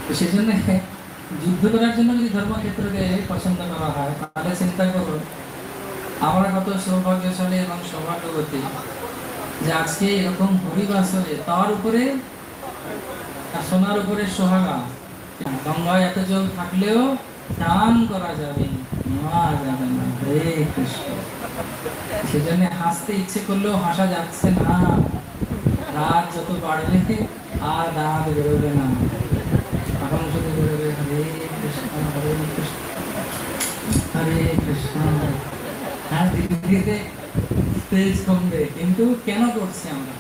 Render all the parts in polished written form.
তো সেই জন্য যুদ্ধ করার জন্য যদি ধর্মক্ষেত্রকে পছন্দ করা হয়, তাহলে চিন্তা করো আমরা কত সৌভাগ্যশালী এবং সৌভাগ্যবতী যে আজকে এরকম হরিবাসরে, তার উপরে সোনার উপরে সোহাগা, গঙ্গায় এত জল থাকলেও স্নান করা যাবে না। হরে কৃষ্ণ। সেজন্য হাসতে ইচ্ছে করলেও হাসা যাচ্ছে না। রাত যত বাড়বে আর দাঁত বেরোবে না, এখন শুধু বেরোবে হরে কৃষ্ণ হরে কৃষ্ণ হরে কৃষ্ণ। হ্যাঁ, ধীরে ধীরে তেজ কমবে, কিন্তু কেন করছি আমরা?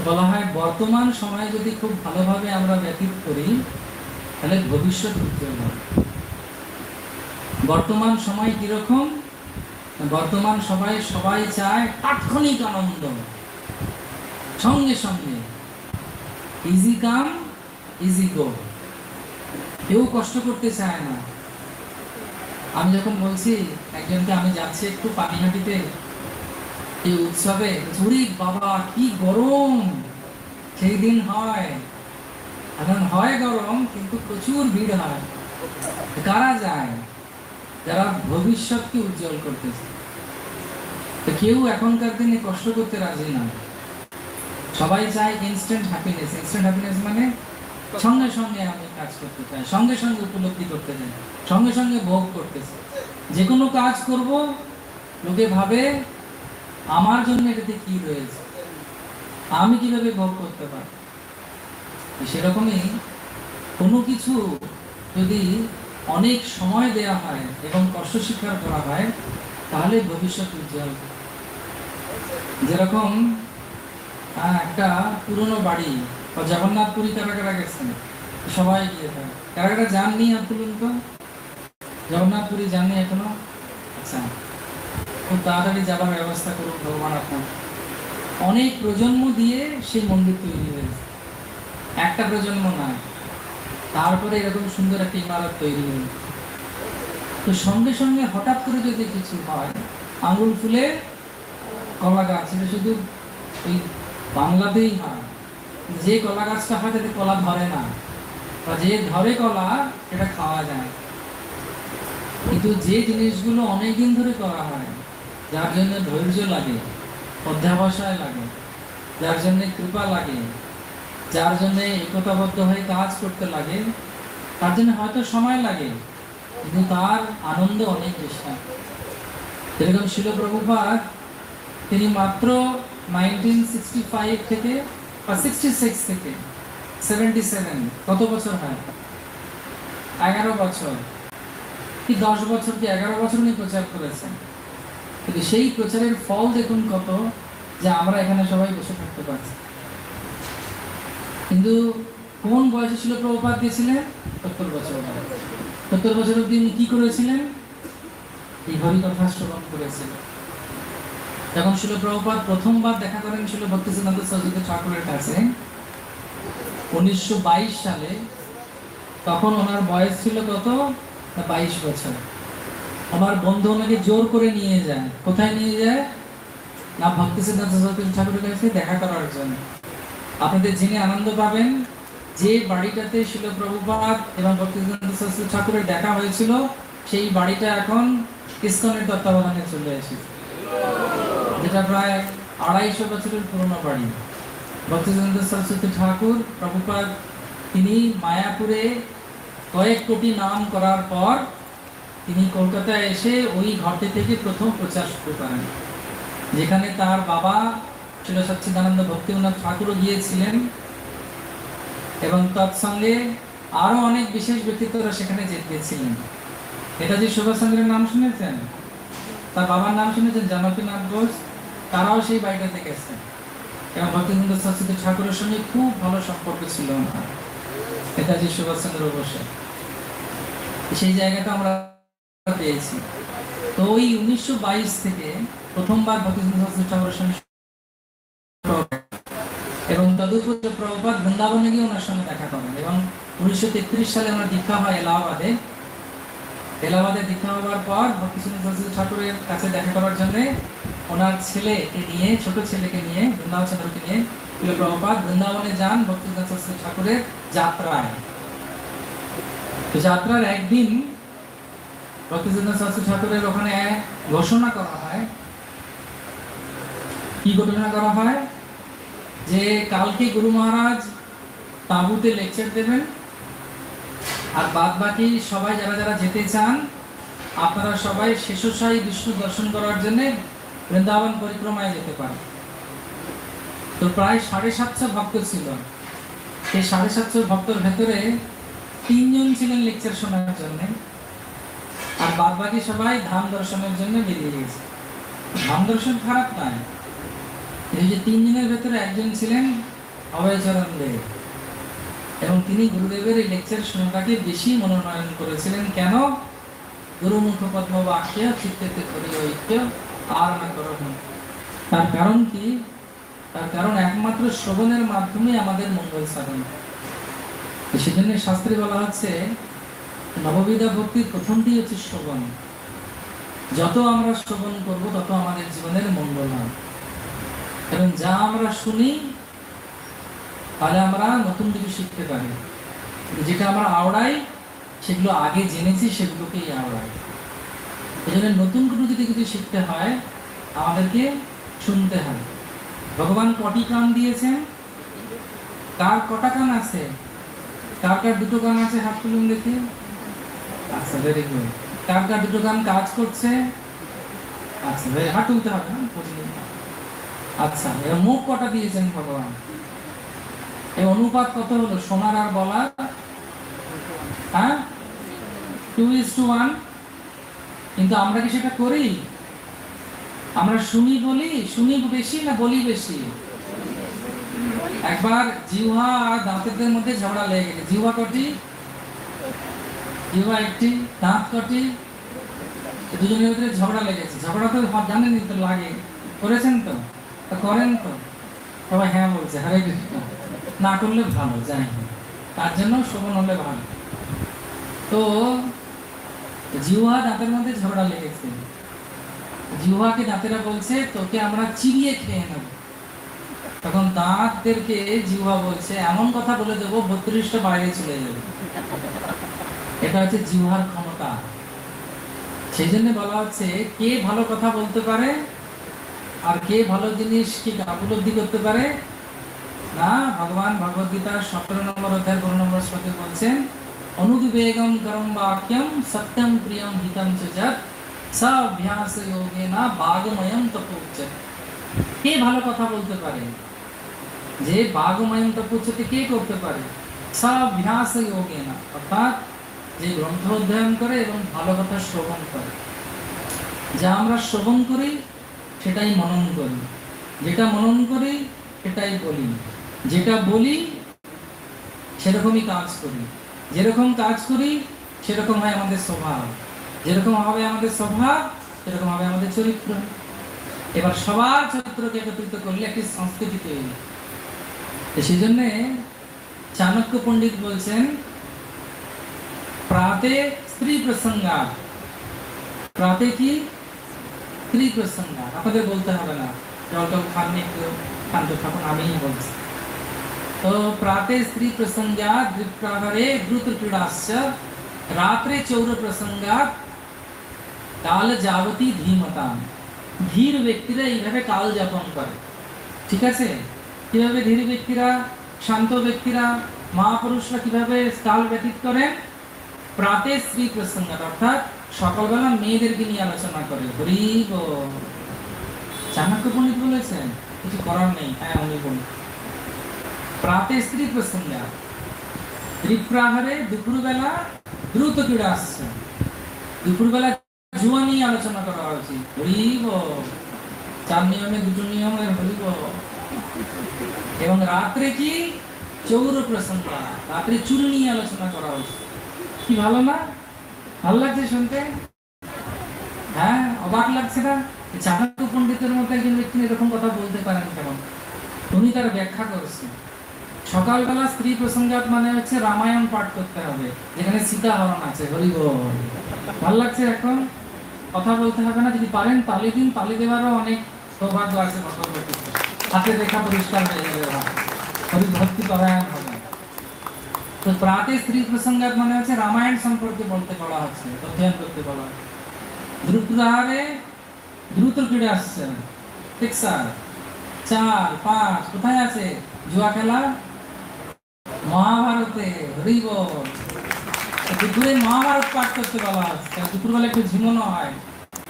বলা হয় বর্তমান সময়ে যদি খুব ভালোভাবে আমরা ব্যতীত করি তাহলে ভবিষ্যৎ উজ্জ্বল হবে। বর্তমান সময় কিরকম? বর্তমান সবাই চায় তাৎক্ষণিক আনন্দ, সঙ্গে সঙ্গে, ইজি কাম ইজি গো। কেউ কষ্ট করতে চায় না। আমি যখন বলছি একজনকে আমি যাচ্ছি একটু পানিহাটিতে এই উৎসবে, ঝুড়ি বাবা কি গরম সেই দিন হয়। এখন হয় গরম, কিন্তু প্রচুর ভিড় হয়। কারা যায়? যারা ভবিষ্যৎকে উজ্জ্বল করতেছে। তো কেউ এখনকার দিনে কষ্ট করতে রাজি না। সবাই চায় ইনস্ট্যান্ট হ্যাপিনেস। ইনস্ট্যান্ট হ্যাপিনেস মানে সঙ্গে সঙ্গে আমি কাজ করতে চাই, সঙ্গে সঙ্গে উপলব্ধি করতে চাই, সঙ্গে সঙ্গে ভোগ করতে চাই। যে কোনো কাজ করব, লোকে ভাবে আমার জন্য এটাতে কি রয়েছে, আমি কিভাবে ভোগ করতে পারি। সেরকমই কোনো কিছু যদি অনেক সময় দেয়া হয় এবং কষ্ট স্বীকার করা হয়, তাহলে ভবিষ্যৎ উজ্জ্বল। যেরকম একটা পুরনো বাড়ি, জগন্নাথপুরী কারা কারা গেছেন? সবাই গিয়ে থাকে। কারা কারা যাননি আর তুলুন তো? জগন্নাথপুরী যাননি এখনো? আচ্ছা, খুব তাড়াতাড়ি যাবার ব্যবস্থা করুন ভগবান আপনার। অনেক প্রজন্ম দিয়ে সেই মন্দির তৈরি হয়েছে, একটা প্রজন্ম নয়। তারপরে এরকম সুন্দর একটা ইমারত তৈরি হয়েছে। তো সঙ্গে সঙ্গে হঠাৎ করে যদি কিছু হয়, আঙুল ফুলে কলা গাছ, এটা শুধু ওই বাংলাতেই হয়। যে কলা গাছটা হয় তাতে কলা ধরে না, বা যে ধরে কলা এটা খাওয়া যায়। কিন্তু যে জিনিসগুলো অনেকদিন ধরে করা হয়, যার জন্য ধৈর্য লাগে, অধ্যাবসায় লাগে, যার জন্য কৃপা লাগে, যার জন্য একতাবদ্ধ হয়ে কাজ করতে লাগে, তার জন্য হয়তো সময় লাগে, কিন্তু তার আনন্দ অনেক বেশি। যেরকম শিল প্রভুপাদ, তিনি মাত্র 1965 থেকে বা 66 থেকে 77, কত বছর হয়? 11 বছর কি 10 বছর কি 11 বছর উনি প্রচার করেছেন। কিন্তু সেই প্রচারের ফল দেখুন কত, যে আমরা এখানে সবাই বসে থাকতে পারছি। কিন্তু কোন বয়সে শিল প্রভুপাদ দিয়েছিলেন? 70 বছর। 70 বছর অব্দি উনি কি করেছিলেন? এই হরিকথা শ্রবণ করেছিলেন। যখন শিল প্রভুপাদ প্রথমবার দেখা করেন শিল ভক্তিসিদ্ধান্ত সরস্বতী ঠাকুরের কাছে 1922 সালে, তখন ওনার বয়স ছিল কত? 22 বছর। আমার বন্ধু ওনাকে জোর করে নিয়ে যায়। কোথায় নিয়ে যায়? না, ভক্তিসিদ্ধান্ত সরস্বতী ঠাকুরের কাছে দেখা করার জন্য। আপনাদের জেনে আনন্দ পাবেন, যে বাড়িটাতে শিল প্রভুপাদ এবং ভক্তিসিদ্ধান্ত সরস্বতী ঠাকুরের দেখা হয়েছিল, সেই বাড়িটা এখন ইসকনের তত্ত্বাবধানে চলে এসেছে, যেটা প্রায় 250 বছরের পুরনো বাড়ি। ভক্তিসিদ্ধান্ত সরস্বতী ঠাকুর প্রভুপাদ তিনি মায়াপুরে কয়েক কোটি নাম করার পর তিনি কলকাতায় এসে ওই ঘরটি থেকে প্রথম প্রচার শুরু করেন, যেখানে তার বাবা শিল সচ্চিদানন্দ ভক্তিনাথ ঠাকুরও গিয়েছিলেন, এবং তৎসঙ্গে আরো অনেক বিশেষ ব্যক্তিত্বরা সেখানে গিয়েছিলেন। নেতাজি সুভাষচন্দ্রের নাম শুনেছেন? তার বাবার নাম শুনেছেন? জানকীনাথ ঘোষ। তারাও সেই বাড়িটাতে গেছেন, এবং ভক্তিসিদ্ধান্ত সরস্বতী ঠাকুরের সঙ্গে খুব ভালো সম্পর্ক ছিল নেতাজি সুভাষচন্দ্র বোসের। সেই জায়গাটা আমরা পেয়েছি। তো ওই 1922 থেকে প্রথমবার ভক্তিসিদ্ধান্ত সরস্বতী ঠাকুরের সঙ্গে, এবং তদুপরি প্রভুপাদ বৃন্দাবনে গিয়ে ওনার সঙ্গে দেখা করেন, এবং 1933 সালে ওনার দীক্ষা হয় এলাহাবাদে। এলাহাবাদে দীক্ষা হওয়ার পর ভক্তিসিদ্ধান্ত সরস্বতী ঠাকুরের কাছে দেখা করার জন্য ওনার ছেলেকে নিয়ে, ছোট ছেলেকে নিয়ে, বৃন্দাবন চন্দ্রকে নিয়ে প্রভুপাদ বৃন্দাবনে যান ভক্তিসিদ্ধান্ত সরস্বতী ঠাকুরের যাত্রায়। তো যাত্রার একদিন ভক্তিচিন্তন শাস্ত্রী ঠাকুরের ওখানে ঘোষণা করা হয়, কি ঘোষণা করা হয়, যে কালকে গুরু মহারাজ তাঁবুতে লেকচার দেবেন, আর বাদ বাকি সবাই যারা যারা যেতে চান আপনারা সবাই শেষশায়ী বিষ্ণু দর্শন করার জন্য বৃন্দাবন পরিক্রমায় যেতে পারেন। তো প্রায় 750 ভক্ত ছিল। সেই 750 ভক্তর ভেতরে 3 জন ছিলেন লেকচার শোনার জন্য, আর বাদ বাকি সবাই ধাম দর্শনের জন্য বেরিয়ে গেছে। ধাম দর্শন খারাপ নয়, এই যে 3 জনের ভেতরে একজন ছিলেন অভয়চরণ দেব, এবং তিনি গুরুদেবের এই লেকচার শোনাটাকে বেশি মনোনয়ন করেছিলেন। কেন? গুরু মুখ পদ্ম বাক্য চিত্তে করি ঐক্য আর না করো। তার কারণ কি? তার কারণ একমাত্র শ্রবণের মাধ্যমে আমাদের মঙ্গল সাধন। সেজন্য শাস্ত্রে বলা হচ্ছে নববিধা ভক্তির প্রথমটি হচ্ছে শ্রবণ। যত আমরা শ্রবণ করব তত আমাদের জীবনের মঙ্গল হয়, এবং যা আমরা শুনি তাহলে আমরা নতুন কিছু শিখতে পারি। যেটা আমরা আওড়াই সেগুলো আগে জেনেছি সেগুলোকেই আওড়াই। এই জন্য নতুন কোনো যদি কিছু শিখতে হয় আমাদেরকে শুনতে হয়। ভগবান কটি কান দিয়েছেন? কার কটা কান আছে? কার কার দুটো কান আছে? হাত তুলুন দেখি। আচ্ছা, ভেরি গুড। কার কার দুটো কান কাজ করছে? আচ্ছা, হাত তুলতে হবে না। আচ্ছা, এর মুখ কটা দিয়েছেন ভগবান? এই অনুপাত কত হলো শোনার আর বলার? হ্যাঁ, 2:1। কিন্তু আমরা কি সেটা করি? আমরা শুনি বলি, শুনি বেশি না বলি বেশি? একবার জিহ্বা আর দাঁতের মধ্যে ঝগড়া লেগে গেছে। জিহ্বা কটি? জিহ্বা একটি, দাঁত কটি? দুজনের ভিতরে ঝগড়া লেগেছে। ঝগড়া তো জানেনই তো, লাগে। করেছেন তো? করেন তো? সবাই হ্যাঁ বলছে। হরে কৃষ্ণ। না করলে ভালো, যাই না, তার জন্য শ্রবণ হলে ভালো। তো জিহ্বা দাঁতের মধ্যে ঝগড়া লেগেছে। জিহ্বাকে দাঁতেরা বলছে তোকে আমরা চিবিয়ে খেয়ে নেব। তখন দাঁতদেরকে জিহ্বা বলছে এমন কথা বলে দেবো 32টা বাইরে চলে যাবে। এটা হচ্ছে জিহ্বার ক্ষমতা। সেই জন্য বলা হচ্ছে কে ভালো কথা বলতে পারে আর কে ভালো জিনিস কি উপলব্ধি করতে পারে না। ভগবান ভগবদ গীতার 17 নম্বর অধ্যায় 12 নম্বর শ্লোকে বলছেন অনুবিবেগম করম বাক্যম সত্যম প্রিয়ম হিতম চ যৎ সাভ্যাস যোগেনা বাগময়ম তপোচ্যতে। কে ভালো কথা বলতে পারে? যে বাগময়ম তপোচ্যতে কে করতে পারে? সাভ্যাস যোগেনা, অর্থাৎ যে গ্রন্থ অধ্যয়ন করে এবং ভালো কথা শ্রবণ করে। যা আমরা শ্রবণ করি সেটাই মনন করি, যেটা মনন করি সেটাই বলি, যেটা বলি সেরকমই কাজ করি, যেরকম কাজ করি সেরকম হয় আমাদের স্বভাব, যেরকম হবে আমাদের স্বভাব সেরকম হবে আমাদের চরিত্র। এবার সবার চরিত্রকে একত্রিত করলে একটি সংস্কৃতি তৈরি। সেই জন্যে চাণক্য পণ্ডিত বলছেন প্রাতে স্ত্রী প্রসঙ্গাত। প্রাতে কি? স্ত্রী প্রসঙ্গাত। আপনাদের বলতে হবে না, জলটল খাননি, একটু শান্ত থাকুন, আমিই বলছি। তো প্রাতে স্ত্রী প্রসঙ্গাত দ্বিপ্রাহরে দ্রুত ক্রীড়াশ্চ রাত্রে চৌর প্রসঙ্গাত কাল যাবতী ধীমতাম। ধীর ব্যক্তিরা এইভাবে কাল যাপন করে। ঠিক আছে? কিভাবে ধীর ব্যক্তিরা, শান্ত ব্যক্তিরা, মহাপুরুষরা কিভাবে কাল ব্যতীত করেন? প্রাতে স্ত্রী প্রসঙ্গাত, অর্থাৎ সকালবেলা মেয়েদেরকে নিয়ে আলোচনা করে। হরিব চাণক্য পণ্ডিত বলেছেন, কিছু করার নেই। হ্যাঁ, উনি বলুন প্রাতে স্ত্রী প্রসঙ্গাত দ্বিপ্রাহরে দুপুরবেলা দ্রুত ক্রীড়া আসছে। দুপুরবেলা জুয়া নিয়ে আলোচনা করা হয়েছে। হরিব 4 নিয়মে 2 নিয়মের হরিব। এবং রাত্রে কি? চৌর প্রসঙ্গ, রাত্রে চুরি নিয়ে আলোচনা করা হয়েছে। কি ভালো না? ভালো লাগছে শুনতে? হ্যাঁ, অবাক লাগছে না? চাণক্য পণ্ডিতের মতো একজন ব্যক্তি এরকম কথা বলতে পারেন কেমন? উনি তার ব্যাখ্যা করছেন সকালবেলা স্ত্রী প্রসঙ্গাত মানে হচ্ছে রামায়ণ পাঠ করতে হবে, যেখানে সীতা হরণ আছে। হরিব, ভালো লাগছে? এখন কথা বলতে হবে না। যদি পারেন তালি দিন, তালি দেওয়ারও অনেক সৌভাগ্য আছে। হাতে দেখা পরিষ্কার হয়ে যাবে, হরি ভক্তি পরায়ণ হবে। তো প্রাতে স্ত্রী প্রসঙ্গাত মানে হচ্ছে রামায়ণ সম্পর্কে বলতে বলা হচ্ছে, অধ্যয়ন করতে বলা হচ্ছে। দ্রুত প্রহারে দ্রুত ফিরে আসছে, ঠিক স্যার? 4, 5 কোথায় আছে? জুয়া খেলা মহাভারতে। হরিব দুপুরে মহাভারত পাঠ করতে বলা হচ্ছে। দুপুরবেলা একটু ঝিমোনো হয়,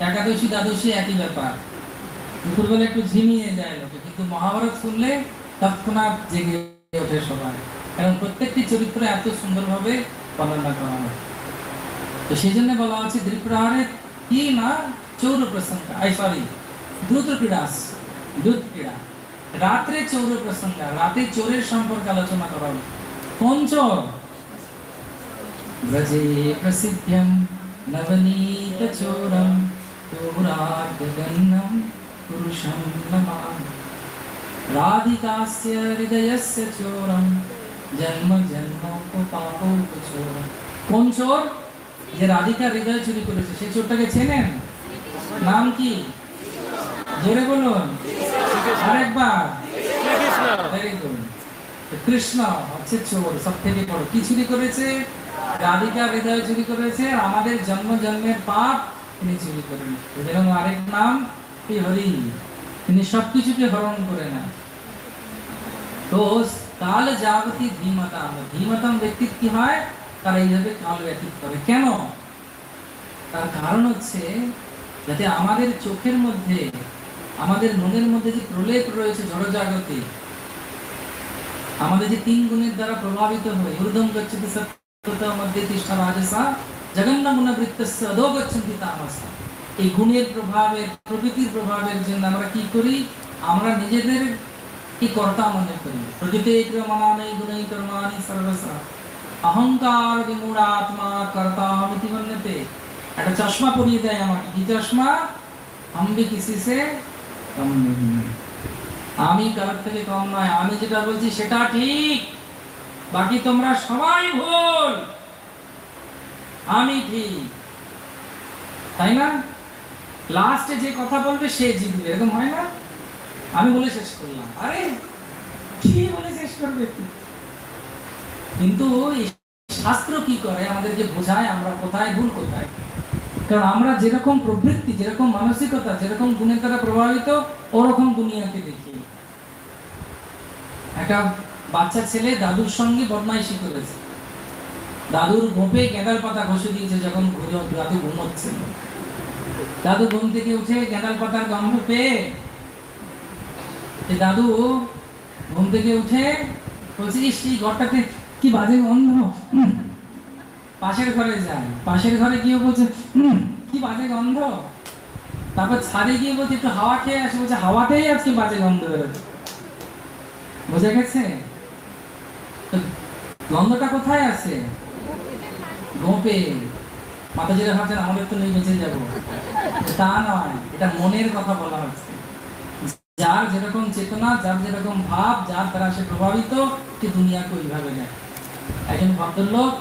একাদশী দ্বাদশী একই ব্যাপার, দুপুরবেলা একটু ঝিমিয়ে যায় লোকে, কিন্তু মহাভারত শুনলে তৎক্ষণাৎ জেগে ওঠে সবাই, কারণ প্রত্যেকটি চরিত্র এত সুন্দরভাবে বর্ণনা করা হয়। তো সেই জন্য বলা হচ্ছে দ্বিপ্রহারে কি না চৌর প্রসঙ্গ, সরি দ্রুত ক্রীড়া, দ্রুত ক্রীড়া রাত্রে চৌর প্রসঙ্গ, রাতে চোরের সম্পর্কে আলোচনা করা হলো। কোন চোর? ব্রজে প্রসিদ্ধম নবনীত চোরম চৌরাত গন্নম পুরুষম নমামি রাধিকাস্য হৃদয়স্য চোরম জন্ম জন্মোপপাপো চোরম। কোন চোর? যে রাধিকার হৃদয় চুরি করেছে, সেই চোরটাকে চেনেন? নাম কি? জোরে বলুন আরেকবার। Very good. কৃষ্ণ হচ্ছে চোর, সব থেকে বড়। কি চুরি করেছে? রাধিকার হৃদয় চুরি করেছে, আর আমাদের জন্ম জন্মের পাপ তিনি চুরি করেন। এরকম আরেক নাম কি? হরি। তিনি সবকিছুকে হরণ করে নেন। তো কাল জাগতি ধীমতাম, ধীমতাম ব্যক্তি কি হয়? তারা এইভাবে কাল ব্যতীত করে। কেন? তার কারণ হচ্ছে যাতে আমাদের চোখের মধ্যে, আমাদের মনের মধ্যে যে প্রলেপ রয়েছে জড়জাগতি, আমাদের যে 3 গুণের দ্বারা প্রভাবিত হয়ে ঊর্ধ্বম গচ্ছতি সত্যতম মধ্যে তিষ্ঠা রাজসা জগন্ন গুণবৃত্তস্য অধো গচ্ছন্তি তামসা। এই গুণের প্রভাবের, প্রকৃতির প্রভাবের জন্য আমরা কি করি? আমরা নিজেদের কি কর্তা মনে করি। প্রকৃতি ক্রমাণানি গুণৈ কর্মাণি সর্বসা অহংকার বিমূঢ়াত্মা কর্তামিতি মন্যতে। একটা চশমা পরিয়ে দেয় আমাকে, কি চশমা? আমি কিসি সে কম নই, আমি কারোর থেকে কম নয়, আমি যেটা বলছি সেটা ঠিক, বাকি তোমরা সবাই ভুল, আমি ঠিক, তাই না? লাস্টে যে কথা বলবে সে জিতবে, এরকম হয় না? আমি বলে শেষ করলাম, আরে কি বলে শেষ করবে? কিন্তু শাস্ত্র কি করে? আমাদেরকে বোঝায় আমরা কোথায় ভুল, কোথায়। কারণ আমরা যেরকম প্রবৃত্তি, যেরকম মানসিকতা, যেরকম গুণের দ্বারা প্রভাবিত, ওরকম দুনিয়াকে দেখি। একটা বাচ্চা ছেলে দাদুর সঙ্গে বদমাইশি করেছে, দাদুর গোপে গেঁদাল পাতা ঘষে দিয়েছে যখন দাদু ঘুমোচ্ছিল। দাদু ঘুম থেকে উঠে গেঁদাল পাতার গন্ধ পেয়ে দাদু ঘুম থেকে উঠে বলছে, এই ঘরটাতে কি বাজে গন্ধ। পাশের ঘরে যায়, পাশের ঘরে গিয়ে বলছে কি বাজে গন্ধ। তারপর ছাদে গিয়ে বলছে একটু হাওয়া খেয়ে আসে, বলছে হাওয়াতেই আজকে বাজে গন্ধ বেরোচ্ছে। বোঝা গেছে? গন্ধটা কোথায় আছে? গোপে। মাথা যেটা ভাবছেন আমাদের তো নেই, বেঁচে যাবো, তা নয়, এটা মনের কথা বলা হচ্ছে। যার যেরকম চেতনা, যার যেরকম ভাব, যার দ্বারা সে প্রভাবিত, সে দুনিয়াকে ওইভাবে নেয়। একজন ভদ্রলোক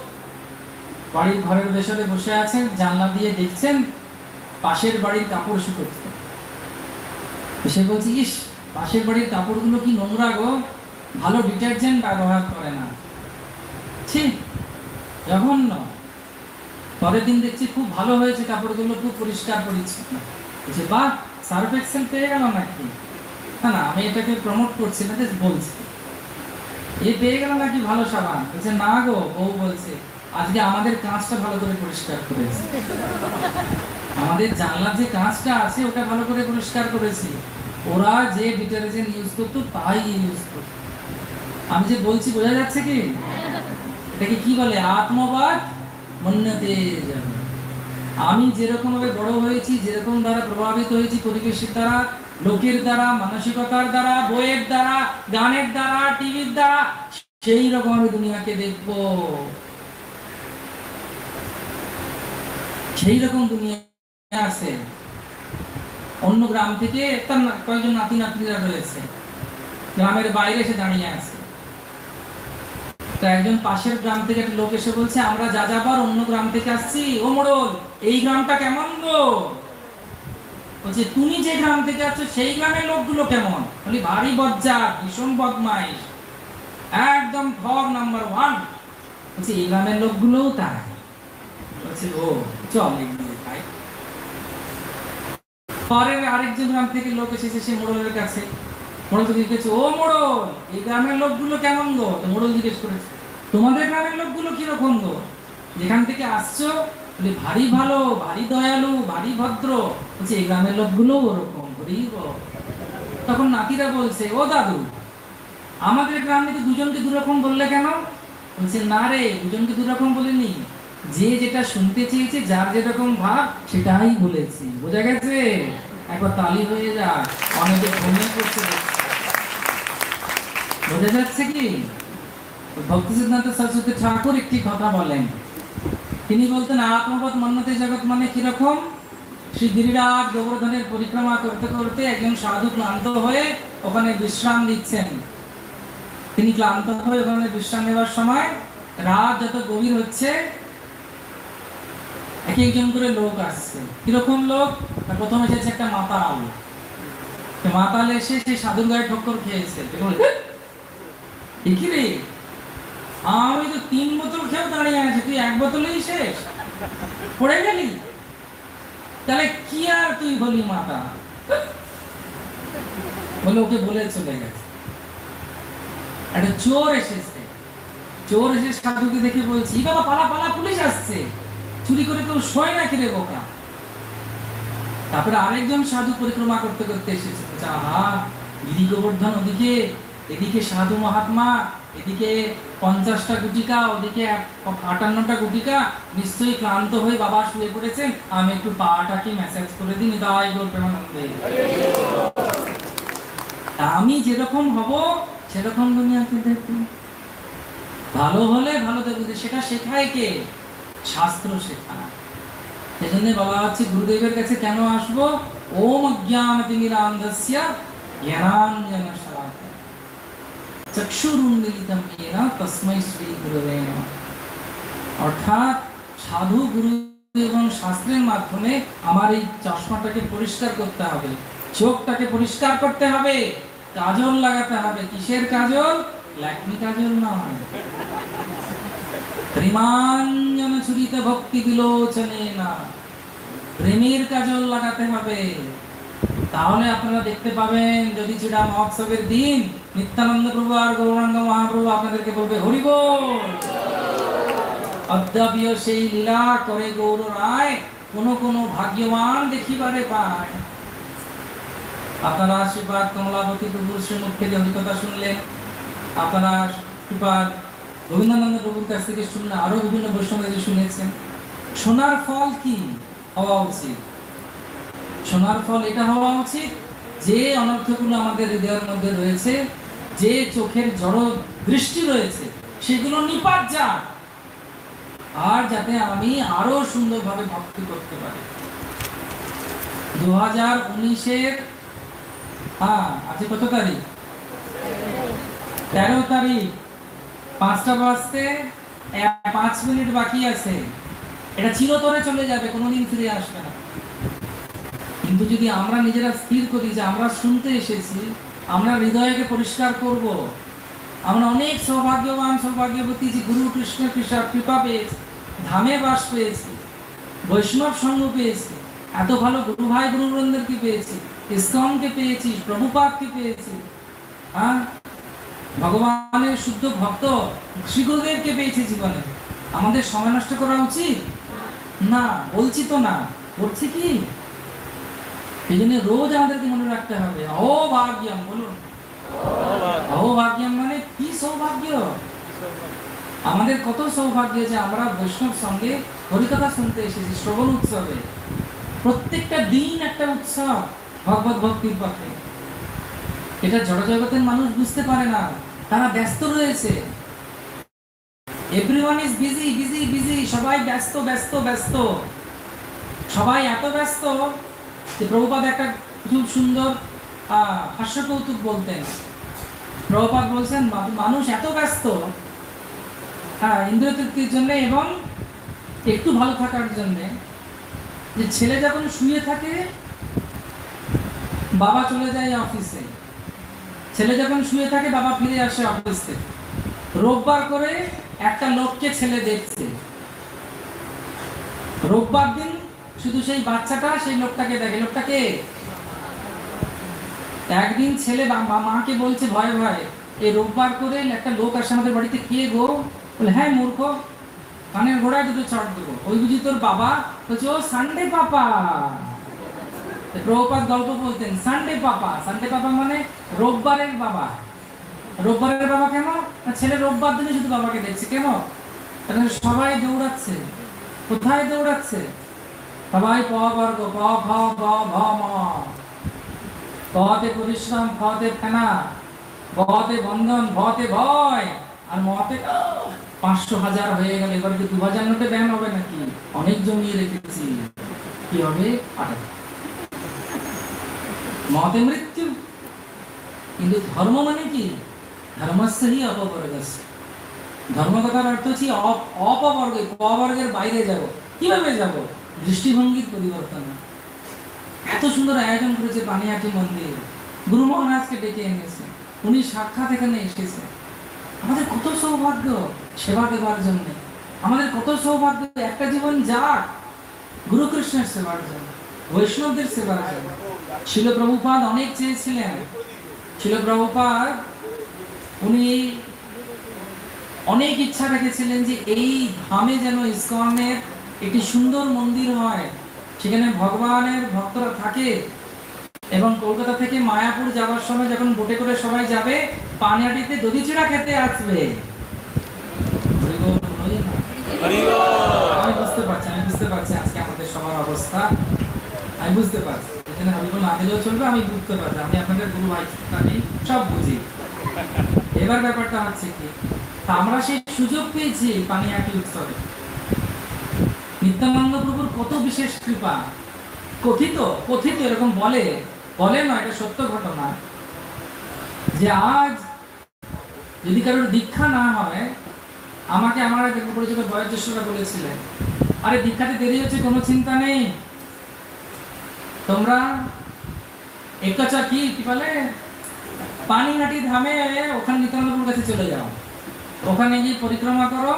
বাড়ির ঘরের ভেতরে বসে আছেন, জানলা দিয়ে দেখছেন পাশের বাড়ির কাপড় শুকোচ্ছে। সে বলছে, ইস পাশের বাড়ির কাপড়গুলো কি নোংরা গো, ভালো ডিটারজেন্ট ব্যবহার করে না, ঠিক জঘন্য। পরের দিন দেখছি খুব ভালো হয়েছে, কাপড়গুলো খুব পরিষ্কার পরিচ্ছন্ন। বলছে বাহ, সার্ফ এক্সেল পেয়ে গেল নাকি? না, আমি এটাকে প্রমোট করছি না, বলছি এ পেয়ে গেল নাকি ভালো সাবান। বলছে না গো, বউ বলছে আজকে আমাদের কাঁচটা ভালো করে পরিষ্কার করেছি, আমাদের জানলার যে কাঁচটা আছে ওটা ভালো করে পরিষ্কার করেছি, ওরা যে ডিটারজেন্ট ইউজ করতো তাই ইউজ করতো। আমি যে বলছি বোঝা যাচ্ছে কি? এটাকে কি বলে? আত্মবাদ মন্যতে যাবে। আমি যেরকম ভাবে বড় হয়েছি, যেরকম দ্বারা প্রভাবিত হয়েছি, পরিবেশের দ্বারা, লোকের দ্বারা, মানসিকতার দ্বারা, বইয়ের দ্বারা, গানের দ্বারা, টিভির দ্বারা, সেই রকম আমি দুনিয়াকে দেখবো, সেই রকম দুনিয়া আছে। অন্য গ্রাম থেকে তার কয়েকজন নাতি নাতনিরা রয়েছে, গ্রামের বাইরে এসে দাঁড়িয়ে আছে। তো একজন পাশের গ্রাম থেকে একটা লোক এসে বলছে, আমরা যাযাবর অন্য গ্রাম থেকে আসছি, ও মোড়ল এই গ্রামটা কেমন গো? বলছে তুমি যে গ্রাম থেকে আসছো সেই গ্রামের লোকগুলো কেমন? বলি ভারী বজ্জাত, ভীষণ বদমাইশ, একদম ঠগ নাম্বার 1। বলছি এই গ্রামের লোকগুলোও তাই। বলছে ও চল এগিয়ে ভাই। পরের আরেকজন গ্রাম থেকে লোক এসেছে সে মোড়লের কাছে। মোড়ল তো জিজ্ঞেস, ও মোড়ল, এই গ্রামের লোকগুলো কেমন গো? তো মোড়ল জিজ্ঞেস করেছে, তোমাদের গ্রামের লোকগুলো কিরকম গো? যেখান থেকে আসছো বলে ভারী ভালো, ভারী দয়ালু, ভারী ভদ্র। বলছে এই গ্রামের লোকগুলো ওরকম। তখন নাতিরা বলছে, ও দাদু, আমাদের গ্রামে তো দুজনকে দুরকম বললে কেন? বলছে না রে, দুজনকে দুরকম বলিনি, যে যেটা শুনতে চেয়েছে, যার যেরকম ভাব সেটাই বলেছি। বোঝা গেছে? একবার তালি হয়ে যায়, অনেকে ঘুমিয়ে পড়ছে। বোঝা যাচ্ছে কি? ভক্তি সিদ্ধান্ত সরস্বতী ঠাকুর একটি কথা বলেন। তিনি বলতেন আত্মবোধ মন্নতে জগৎ মানে কিরকম? শ্রী গিরিরাজ গোবর্ধনের পরিক্রমা করতে করতে একজন সাধু ক্লান্ত হয়ে ওখানে বিশ্রাম দিচ্ছেন। তিনি ক্লান্ত হয়ে ওখানে বিশ্রাম নেওয়ার সময় রাত যত গভীর হচ্ছে, এক একজন করে লোক আসছে। কিরকম লোক? প্রথম এসেছে একটা মাতাল। মাতাল এসে সেই সাধুর গায়ে ঠক্কর খেয়েছে। কি রে, আমি তো 3 বোতল খেয়েও দাঁড়িয়ে আছি, তুই 1 বোতলেই শেষ পড়ে গেলি, তাহলে কি আর তুই বলি মাতা? বলে ওকে বলে চলে গেছে। একটা চোর এসেছে, চোর এসে সাধুকে দেখে বলছি, বাবা পালা পালা, পুলিশ আসছে, চুরি করে কেউ শোয় না কিরে বোকা। তারপরে আরেকজন সাধু পরিক্রমা করতে করতে এসেছে। আহা, গিরি গোবর্ধন ওদিকে, এদিকে সাধু মহাত্মা, এদিকে 50টা গুটিকা, ওদিকে 58টা গুটিকা, নিশ্চয়ই ক্লান্ত হয়ে বাবা শুয়ে পড়েছেন, আমি একটু পাটাকে ম্যাসাজ করে দিই, তাই বলবে আমি যেরকম হব সেরকম দুনিয়াকে দেখুন। ভালো হলে ভালো দেখবে, সেটা শেখায় কে? শাস্ত্র শেখায়। সেজন্য বলা হচ্ছে গুরুদেবের কাছে কেন আসবো? ওম অজ্ঞানতিমিরান্ধস্য জ্ঞানাঞ্জনশলাকায় চক্ষুরুন্মিলিতং येन তস্मै শ্রী গুরুবে নমঃ। অর্থাৎ সাধু, গুরু এবং শাস্ত্রের মাধ্যমে আমার এই চশমাটাকে পরিষ্কার করতে হবে, চোখটাকে পরিষ্কার করতে হবে, কাজল লাগাতে হবে। কিসের কাজল? ল্যাকমি কাজল নয়, প্রেমাঞ্জন ছুরিত ভক্তি বিলোচনে না, প্রেমের কাজল লাগাতে হবে। তাহলে আপনারা দেখতে পাবেন, যদি চিড়া মহোৎসবের দিন নিত্যানন্দ প্রভু আর গৌরাঙ্গ মহাপ্রভু আপনাদেরকে বলবে হরি বল, অদ্যাপিও সেই লীলা করে গৌর রায়, কোন ভাগ্যবান দেখিবারে পায়। আপনারা শ্রীপাদ কমলাবতী প্রভুর শ্রীমুখ থেকে অভিজ্ঞতা শুনলেন, আপনারা শ্রীপাদ রবীন্দ্রানন্দ প্রভুর কাছ থেকে শুনলেন, আরো বিভিন্ন বৈষ্ণবদের শুনেছেন। শোনার ফল কি হওয়া উচিত? শোনার ফল এটা হওয়া উচিত যে অনর্থগুলো আমাদের হৃদয়ের মধ্যে রয়েছে, যে চোখের জড় দৃষ্টি রয়েছে, সেগুলো নিপাত যাক, আর যাতে আমি আরো সুন্দরভাবে ভক্তি করতে পারি। 2019-এর আজকে কত তারিখ? 13 তারিখ, 5টা বাজতে 5 মিনিট বাকি আছে। এটা চিরতরে চলে যাবে, কোনোদিন ফিরে আসবে না। কিন্তু যদি আমরা নিজেরা স্থির করি যে আমরা শুনতে এসেছি, আমরা হৃদয়কে পরিষ্কার করব, আমরা অনেক সৌভাগ্যবান সৌভাগ্যবতী যে গুরু কৃষ্ণ কৃপা পেয়েছি, ধামে বাস পেয়েছি, বৈষ্ণব সঙ্গ পেয়েছি, এত ভালো গুরু ভাই গুরুবৃন্দকে পেয়েছি, ইসকনকে পেয়েছি, প্রভুপাদকে পেয়েছি, ভগবানের শুদ্ধ ভক্ত শ্রী গুরুদেবকে পেয়েছি জীবনে। আমাদের সময় নষ্ট করা উচিত না, বলছি তো না, করছি কি? এই জন্য রোজ আমাদেরকে মনে রাখতে হবে অভাগ্যম। বলুন অভাগ্যম মানে কি? সৌভাগ্য। আমাদের কত সৌভাগ্য যে আমরা বৈষ্ণব সঙ্গে হরিকথা শুনতে এসেছি শ্রবণ উৎসবে। প্রত্যেকটা দিন একটা উৎসব ভগবত ভক্তির পথে। এটা জড়জগতের মানুষ বুঝতে পারে না, তারা ব্যস্ত রয়েছে। Everyone is busy busy busy, সবাই ব্যস্ত ব্যস্ত ব্যস্ত, সবাই এত ব্যস্ত যে প্রভুপাদ একটা খুব সুন্দর হাস্য কৌতুক বলতেন। প্রভুপাদ বলছেন মানুষ এত ব্যস্ত ইন্দ্রিয় তৃপ্তির জন্য এবং একটু ভালো থাকার জন্য, যে ছেলে যখন শুয়ে থাকে বাবা চলে যায় অফিসে, ছেলে যখন শুয়ে থাকে বাবা ফিরে আসে অফিস থেকে, রোববার করে একটা লোককে ছেলে দেখছে, রোববার দিন শুধু সেই বাচ্চাটা সেই লোকটাকে দেখে। লোকটাকে একদিন ছেলে মাকে বলছে ভয় ভয়, এই রোববার করে একটা লোক আসে আমাদের বাড়িতে, কে গো? বলে হ্যাঁ মূর্খ, কানের ঘোড়ায় দুটো চট দেবো। ওই বুঝি তোর বাবা? বলছে ও সানডে পাপা। প্রভুপাদ গল্প বলতেন সানডে পাপা। সানডে পাপা মানে রোববারের বাবা। রোববারের বাবা কেন? ছেলে রোববার দিনে শুধু বাবাকে দেখছে। কেন? সবাই দৌড়াচ্ছে। কোথায় দৌড়াচ্ছে? সবাই প বর্গ, প খ গ ঘ ম, পতে পরিশ্রম, ফতে ফেনা, বতে বন্ধন, ভতে ভয়, আর মতে 500 1000 হয়ে গেল। এবার কি 2000 নোটে ব্যান হবে নাকি? অনেক জমিয়ে রেখেছি, কি হবে? মতে মৃত্যু। কিন্তু ধর্ম মানে কি? ধর্মস্যহি অপবর্গস্য। ধর্ম কথার অর্থ হচ্ছে অপবর্গ, পবর্গের বাইরে যাব। কিভাবে যাব? দৃষ্টিভঙ্গির পরিবর্তন। এত সুন্দর আয়োজন করেছে পানিহাটি মন্দির, গুরু মহারাজকে ডেকে এনেছে, উনি সাক্ষাৎ এখানে এসেছে। আমাদের কত সৌভাগ্য সেবা দেওয়ার জন্য, আমাদের কত সৌভাগ্য একটা জীবন যাক গুরু কৃষ্ণের সেবার জন্য, বৈষ্ণবদের সেবার জন্য। শিল প্রভুপাদ অনেক চেয়েছিলেন। শিল প্রভুপাদ উনি অনেক ইচ্ছা রেখেছিলেন যে এই ধামে যেন ইসকনের একটি সুন্দর মন্দির হয়, সেখানে ভগবানের ভক্তরা থাকে। এবং কলকাতা থেকে মায়াপুর যাওয়ার সময় যখন বোটে করে সবাই যাবে, পানিহাটিতে দধি চিড়া খেতে আসবে। আমি বুঝতে পারছি আজকে আমাদের সবার অবস্থা, আমি বুঝতে পারছি। এখানে হরিব না দিলেও চলবে, আমি বুঝতে পারছি। আমি আপনাদের গুরু ভাই, আমি সব বুঝি। এবার ব্যাপারটা হচ্ছে কি, আমরা সেই সুযোগ পেয়েছি পানিহাটি উৎসবে। নিত্যানন্দ প্রভুর কত বিশেষ কৃপা। কথিত এরকম বলে না, এটা সত্য ঘটনা, যে আজ যদি কারোর দীক্ষা না হয়, আমাকে আমার পরিচিত বয়োজ্যেষ্ঠরা বলেছিলেন, আরে দীক্ষাতে দেরি হচ্ছে, কোনো চিন্তা নেই, তোমরা একটা কি বলে পানিহাটি ধামে ওখানে নিত্যানন্দ কাছে চলে যাও, ওখানে গিয়ে পরিক্রমা করো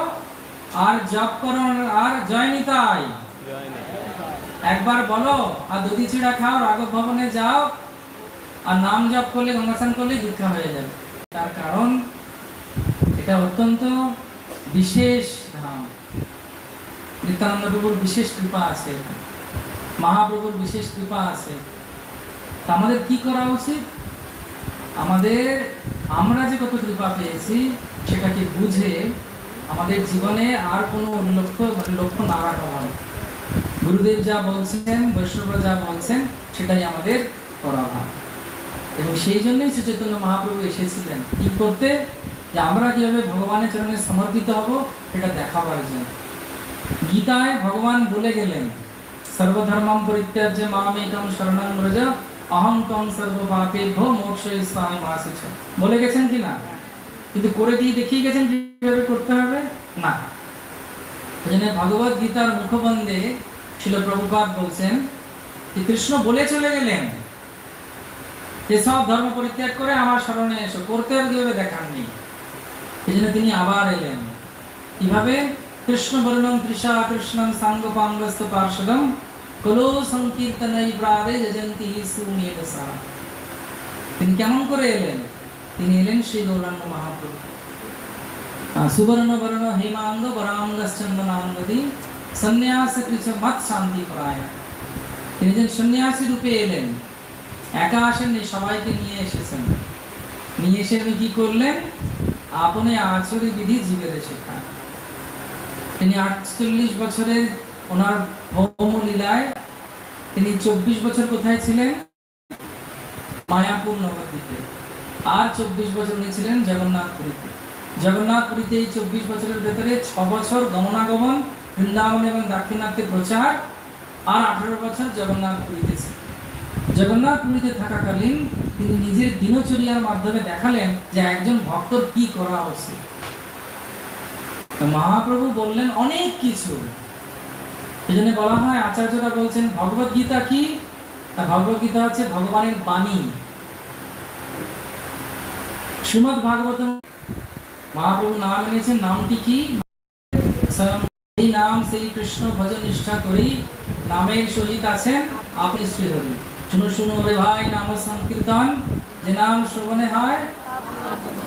আর জপ করো আর জয় নিতাই একবার বলো, আর দধি চিড়া খাও, রাঘব ভবনে যাও, আর নাম জপ করলে, গঙ্গাস্নান করলে দীক্ষা হয়ে যাবে। তার কারণ এটা অত্যন্ত বিশেষ ধাম। নিত্যানন্দ প্রভুর বিশেষ কৃপা আছে, মহাপ্রভুর বিশেষ কৃপা আছে। আমাদের কি করা উচিত? আমরা যে কত কৃপা পেয়েছি সেটাকে বুঝে আমাদের জীবনে আর কোনো লক্ষ্য না রাখা ভালো। গুরুদেব যা বলছেন, বৈষ্ণবরা যা বলছেন, সেটাই আমাদের করা ভালো। এবং সেই জন্যই শ্রী চৈতন্য মহাপ্রভু এসেছিলেন কি করতে? যে আমরা কিভাবে ভগবানের চরণে সমর্পিত হব এটা দেখাবার জন্য। গীতায় ভগবান বলে গেলেন, সর্বধর্মম পরিত্যাজ্য মামেকং শরণং ব্রজ অহং ত্বং সর্বপাপেভ্যো মোক্ষয়িষ্যামি মা শুচি। বলে গেছেন কি না? কিন্তু করে দিয়ে দেখিয়ে গেছেন কিভাবে করতে হবে না। এজন্য ভগবত গীতার মুখবন্ধে শিল প্রভুপাদ বলছেন যে কৃষ্ণ বলে চলে গেলেন যে সব ধর্ম পরিত্যাগ করে আমার শরণে এসো, করতে হবে কিভাবে দেখাননি। এই জন্য তিনি আবার এলেন কিভাবে? কৃষ্ণ বর্ণম তৃষা কৃষ্ণম সাঙ্গ পাঙ্গস্ত পার্শ্বদম কলো সংকীর্তনৈ প্রাদে যজন্তি সুমেধসা। তিনি কেমন করে এলেন? তিনি এলেন শ্রী গৌরাঙ্গ মহাপ্রভু। সুবর্ণ বর্ণ হেমাঙ্গ বরাঙ্গশ্চন্দনাঙ্গদি সন্ন্যাস কৃচ মত শান্তি পরায়ণ। তিনি যেন সন্ন্যাসী রূপে এলেন, একা আসেননি, সবাইকে নিয়ে এসেছেন। নিয়ে এসে তিনি কি করলেন? আপনি আচরি বিধি জীবের শেখা। তিনি 48 বছরের ওনার ভৌম লীলায় তিনি 24 বছর কোথায় ছিলেন? মায়াপুর নবদ্বীপে। আর 24 বছর উনি ছিলেন জগন্নাথপুরীতে। জগন্নাথপুরীতে এই 24 বছরের ভেতরে 6 বছর গমনাগমন, বৃন্দাবন এবং দাক্ষিণাত্যে প্রচার, আর 18 বছর জগন্নাথপুরীতে ছিলেন। জগন্নাথপুরীতে থাকাকালীন তিনি নিজের দিনচর্যার মাধ্যমে দেখালেন যে একজন ভক্তর কি করা উচিত। মহাপ্রভু বললেন অনেক কিছু। এই জন্য বলা হয়, আচার্যরা বলছেন ভগবত গীতা কি? ভগবত গীতা হচ্ছে ভগবানের বাণী। শ্রীমদ ভাগবত মহাপ্রভু নাম এনেছেন, নামটি কি? এই নাম সেই কৃষ্ণ ভজন নিষ্ঠা করি, নামের সহিত আছেন আপনি শ্রীহরি। শুনো শুনো রে ভাই নাম সংকীর্তন, যে নাম শ্রবণে হয়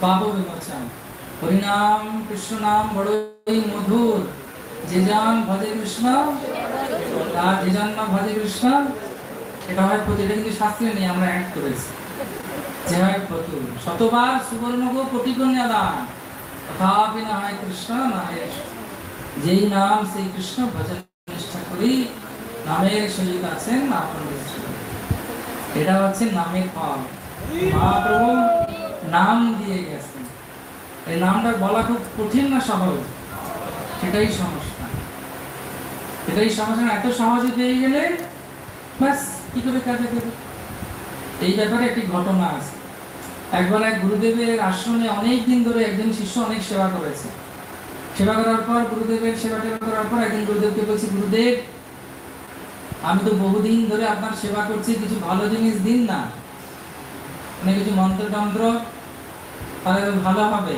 পাপ বিমোচন। হরিনাম কৃষ্ণ নাম বড়ই মধুর, যে জন ভজে কৃষ্ণ তার যে জন না ভজে কৃষ্ণ। এটা হয় প্রতিটা, কিন্তু শাস্ত্রে নেই, আমরা অ্যাড করেছি। যে হয় প্রচুর শতবার সুবর্ণ গো কোটি কন্যা দান, তথাপি না হয় কৃষ্ণ না হয়। যেই নাম সেই কৃষ্ণ ভজন নিষ্ঠা করি, নামের সহিত আছেন আপন। এটা হচ্ছে নামের ফল। মহাপ্রভু নাম দিয়ে গেছেন। এই নামটা বলা খুব কঠিন না সহজ? সেটাই সমস্যা, এটাই সমস্যা। এত সহজে পেয়ে গেলে ব্যাস কি করে কাজে দেবে। এই ব্যাপারে একটি ঘটনা আছে। একবার এক গুরুদেবের আশ্রমে অনেক দিন ধরে একজন শিষ্য অনেক সেবা করেছে। সেবা করার পর গুরুদেবের সেবা টেবা করার পর একদিন গুরুদেবকে বলছি, গুরুদেব আমি তো বহুদিন ধরে আপনার সেবা করছি, কিছু ভালো জিনিস দিন না, মানে কিছু মন্ত্রতন্ত্র, তাহলে ভালো হবে।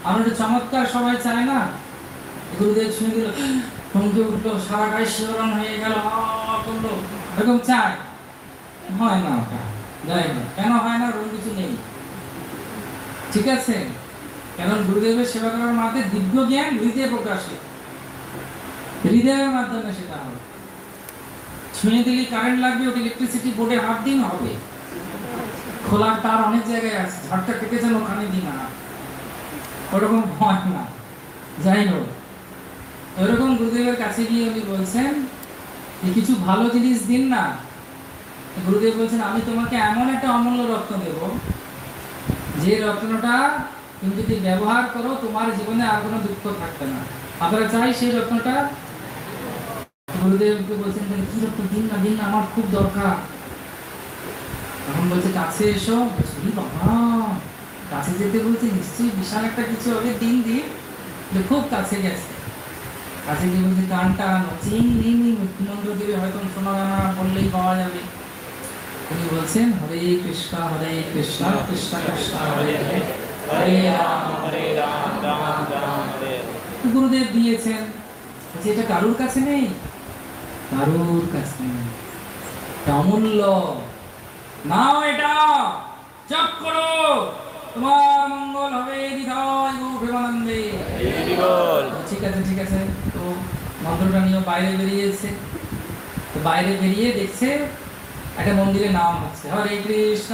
আমার একটু চমৎকার সবাই চায় না। গুরুদেব শুনে দিল, চমকে উঠলো, সারা গায়ে শিহরণ হয়ে গেল, করলো, এরকম চায়। হয় না, ওটা যাই না। কেন হয় না? ওরকম কিছু নেই, ঠিক আছে? কারণ গুরুদেবের সেবা করার মাধ্যমে দিব্য জ্ঞান হৃদয়ে প্রকাশিত, হৃদয়ের মাধ্যমে সেটা হবে। ছুঁয়ে দিলে কারেন্ট লাগবে, ওটা ইলেকট্রিসিটি বোর্ডে হাত দিন হবে। খোলার তার অনেক জায়গায় আছে, ঝাড়টা কেটেছেন ওখানে দিন না, ওরকম হয় না। যাই হোক, ওরকম গুরুদেবের কাছে গিয়ে উনি বলছেন কিছু ভালো জিনিস দিন না। গুরুদেব বলছেন, আমি তোমাকে এমন একটা অমূল্য রত্ন দেব, যে রত্নটা তুমি যদি ব্যবহার করো তোমার জীবনে আর কোনো দুঃখ থাকবে না। আপনারা চাই সেই রত্নটা? গুরুদেবকে বলছেন, কি রত্ন? দিন না, দিন না, আমার খুব দরকার। তখন বলছে, কাছে এসো। বাবা, কাছে যেতে বলছে, নিশ্চয়ই বিশাল একটা কিছু হবে, দিন দিন। খুব কাছে গেছে, কাছে গিয়ে বলছে, গানটা চিং নিং মৃত্যুমন্ত্র দেবে, হয়তো শোনা গানা বললেই পাওয়া যাবে। উনি বলছেন, হরে কৃষ্ণ কৃষ্ণ কৃষ্ণ হরে হরে, হরে রাম রাম রাম হরে। গুরুদেব দিয়েছেন, এটা কারুর কাছে নেই, কারুর কাছে নেই, অমূল্য। নাও এটা, জপ করো, তোমার মঙ্গল হবে। ঠিক আছে, ঠিক আছে। তো মন্ত্রটা নিয়ে বাইরে বেরিয়েছে। তো বাইরে বেরিয়ে দেখছে একটা মন্দিরে নাম হচ্ছে, হরে কৃষ্ণ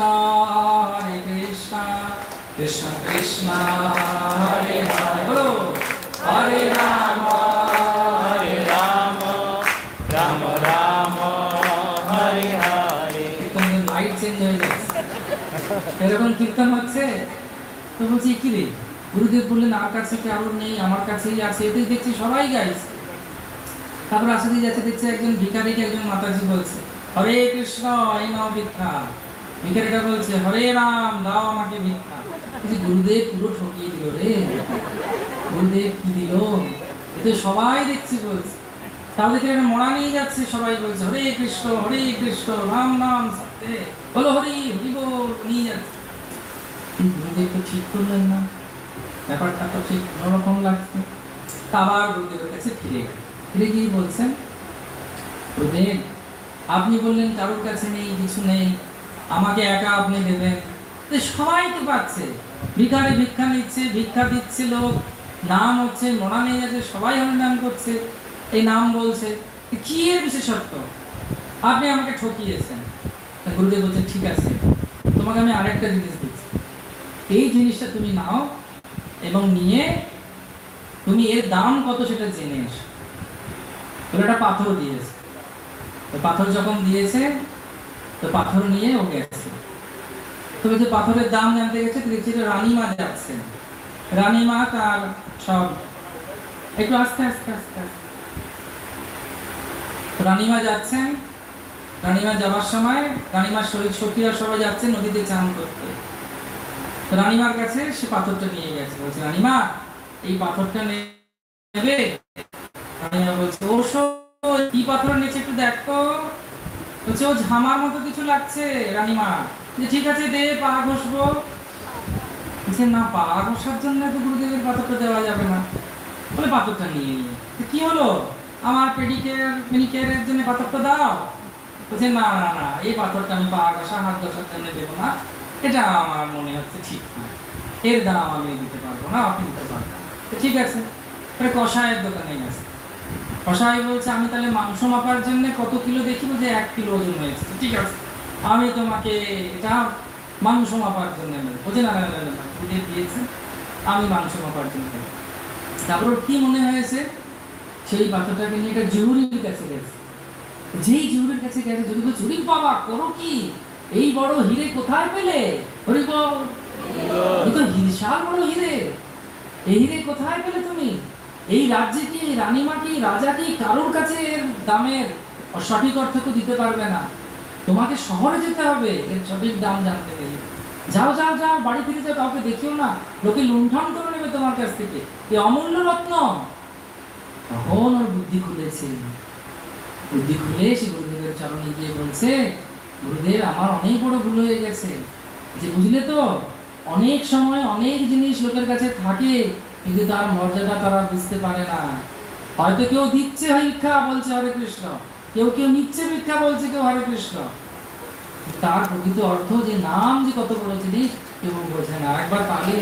কৃষ্ণ কৃষ্ণ হরে হরে, বলো হরে রাম রাম রাম হরে হরে। কীর্তনের লাইট চেঞ্জ হয়ে যাচ্ছে, এরকম কীর্তন হচ্ছে। তো বলছি, কি রে? গুরুদেব বললেন, আর কাছে কারোর নেই, আমার কাছেই আছে। এটাই দেখছি সবাই গাইছে। তারপর আসতে যাচ্ছে, দেখছে একজন ভিখারিকে একজন মাতাজি বলছে, হরে কৃষ্ণ এই নাও ভিক্ষা। ভিখারিটা বলছে, হরে রাম দাও আমাকে ভিক্ষা। গুরুদেব পুরো ঠকিয়ে দিল রে। গুরুদেব কি দিল? এতে সবাই দেখছি বলছে। তাহলে একটা মরা নিয়ে যাচ্ছে, সবাই বলছে হরে কৃষ্ণ রাম নাম সত্যে, বলো হরি হরি বল, নিয়ে যাচ্ছে। গুরুদেব তো ঠিক করলেন না, ব্যাপারটা তো ঠিক অন্যরকম লাগছে। আবার গুরুদেবের কাছে ফিরে গিয়ে বলছেন, গুরুদেব আপনি বললেন কারোর কাছে নেই, কিছু নেই, আমাকে একা আপনি দেবেন। সবাই তো পাচ্ছে, ভিখারি ভিক্ষা নিচ্ছে, ভিক্ষা দিচ্ছে লোক, নাম হচ্ছে, মরা নিয়ে যাচ্ছে, সবাই হরিনাম করছে, এই নাম বলছে, কি এর বিশেষত্ব? আপনি আমাকে ঠকিয়েছেন। গুরুদেব বলছেন, ঠিক আছে, তোমাকে আমি আরেকটা জিনিস দিচ্ছি, এই জিনিসটা তুমি নাও এবং নিয়ে তুমি এর দাম কত সেটা জেনে এসো। বলে একটা পাথর দিয়েছে। তো পাথর যখন দিয়েছে, তো পাথর নিয়ে ও গেছে। তবে যে পাথরের দাম জানতে গেছে, দেখছি রানীমা যাচ্ছে। রানীমা তার সব একটু আস্তে আস্তে আস্তে আস্তে রানীমা যাচ্ছেন। রানীমা যাওয়ার সময় রানীমার শরীর সখীরা সবাই যাচ্ছে নদীতে চান করতে। রানীমার কাছে সে পাথরটা নিয়ে গেছে, বলছে, রানীমা এই পাথরটা নেবে? রানীমা বলছে, ও কি পাথর নিচে একটু দেখো। বলছে, ও ঝামার মতো কিছু লাগছে। রানীমা, ঠিক আছে দে, পা ঘষবো। বলছে না, পা ঘষার জন্য তো গুরুদেবের পাথরটা দেওয়া যাবে না। বলে পাথরটা নিয়ে নিয়ে কি হলো, আমার পেডিকেয়ার মেনিকেয়ারের জন্য পাথরটা দাও। বলছে না না না, এই পাথরটা আমি পা ঘষা হাত ঘষার জন্য দেবো না, এটা আমার মনে হচ্ছে ঠিক না, এর দাম আমি দিতে পারবো না, আপনি দিতে পারবেন। ঠিক আছে, কষায়ের দোকানে গেছে। কষাই বলছে আমি তাহলে মাংস মাপার জন্য কত কিলো দেখিব, যে 1 কিলো ওজন হয়েছে, ঠিক আছে আমি তোমাকে এটা মাংস মাপার জন্য বলছে না না না না দিয়েছে, আমি মাংস মাপার জন্য। তারপর কি মনে হয়েছে, সেই পাথরটাকে নিয়ে একটা জহুরির কাছে গেছে। যেই জহুরির কাছে গেছে, জহুরি বলছে জহুরি বাবা করো কি, এই বড় হিরে কোথায় পেলে? হরি বল, বিশাল বড় হিরে, এই হিরে কোথায় পেলে তুমি? এই রাজ্যে কি, রানীমা কি, রাজা কি কারোর কাছে এর দামের সঠিক অর্থ তো দিতে পারবে না, তোমাকে শহরে যেতে হবে এর সঠিক দাম জানতে গেলে। যাও যাও যাও, বাড়ি ফিরে যাও, কাউকে দেখিও না, লোকে লুণ্ঠন করে নেবে তোমার কাছ থেকে এই অমূল্য রত্ন। তখন ওর বুদ্ধি খুলেছে, বুদ্ধি খুলে সে গুরুদেবের চরণে গিয়ে বলছে, গুরুদেব আমার অনেক বড় ভুল হয়ে গেছে, যে বুঝলে তো অনেক সময় অনেক জিনিস লোকের কাছে থাকে কিন্তু তার মর্যাদা তারা বুঝতে পারে না। হয়তো কেউ দিচ্ছে ভিক্ষা বলছে হরে কৃষ্ণ, কেউ কেউ নিচ্ছে ভিক্ষা বলছে কেউ হরে কৃষ্ণ, তার প্রকৃত অর্থ যে নাম যে কত বড় জিনিস কেউ বোঝে না। একবার তালি